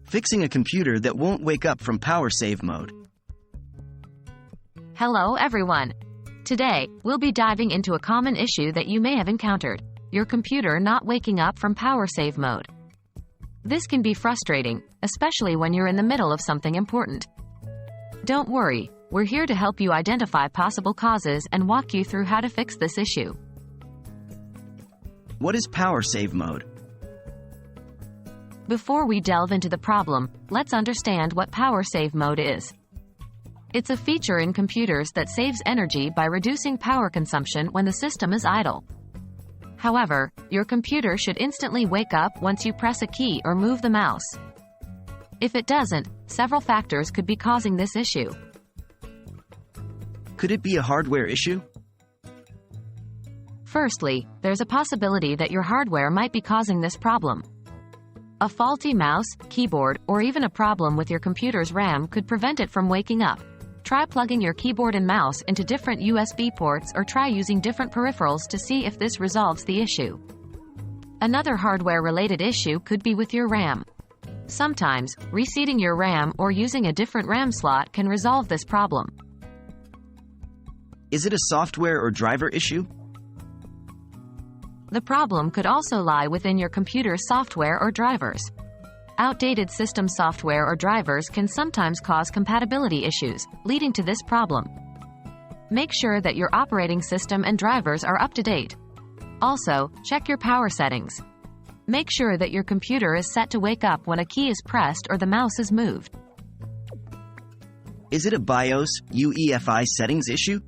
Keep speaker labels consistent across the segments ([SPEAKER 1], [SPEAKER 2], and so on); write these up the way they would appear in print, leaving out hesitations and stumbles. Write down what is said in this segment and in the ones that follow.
[SPEAKER 1] Fixing a computer that won't wake up from power save mode.
[SPEAKER 2] Hello everyone. Today, we'll be diving into a common issue that you may have encountered: your computer not waking up from power save mode. This can be frustrating, especially when you're in the middle of something important. Don't worry, we're here to help you identify possible causes and walk you through how to fix this issue.
[SPEAKER 1] What is power save mode?
[SPEAKER 2] Before we delve into the problem, let's understand what power save mode is. It's a feature in computers that saves energy by reducing power consumption when the system is idle. However, your computer should instantly wake up once you press a key or move the mouse. If it doesn't, several factors could be causing this issue.
[SPEAKER 1] Could it be a hardware issue?
[SPEAKER 2] Firstly, there's a possibility that your hardware might be causing this problem. A faulty mouse, keyboard, or even a problem with your computer's RAM could prevent it from waking up. Try plugging your keyboard and mouse into different USB ports or try using different peripherals to see if this resolves the issue. Another hardware-related issue could be with your RAM. Sometimes, reseating your RAM or using a different RAM slot can resolve this problem.
[SPEAKER 1] Is it a software or driver issue?
[SPEAKER 2] The problem could also lie within your computer's software or drivers. Outdated system software or drivers can sometimes cause compatibility issues, leading to this problem. Make sure that your operating system and drivers are up to date. Also, check your power settings. Make sure that your computer is set to wake up when a key is pressed or the mouse is moved.
[SPEAKER 1] Is it a BIOS, UEFI settings issue?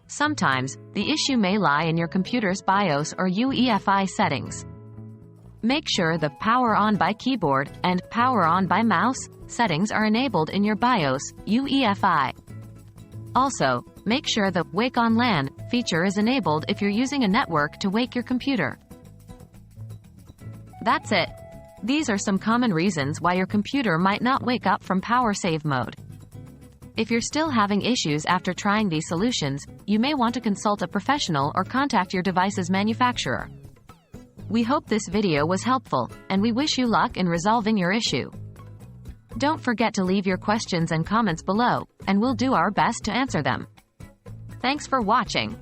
[SPEAKER 2] Sometimes, the issue may lie in your computer's BIOS or UEFI settings. Make sure the Power On by Keyboard and Power On by Mouse settings are enabled in your BIOS, UEFI. Also, make sure the Wake on LAN feature is enabled if you're using a network to wake your computer. That's it. These are some common reasons why your computer might not wake up from power save mode. If you're still having issues after trying these solutions, you may want to consult a professional or contact your device's manufacturer. We hope this video was helpful, and we wish you luck in resolving your issue. Don't forget to leave your questions and comments below, and we'll do our best to answer them. Thanks for watching.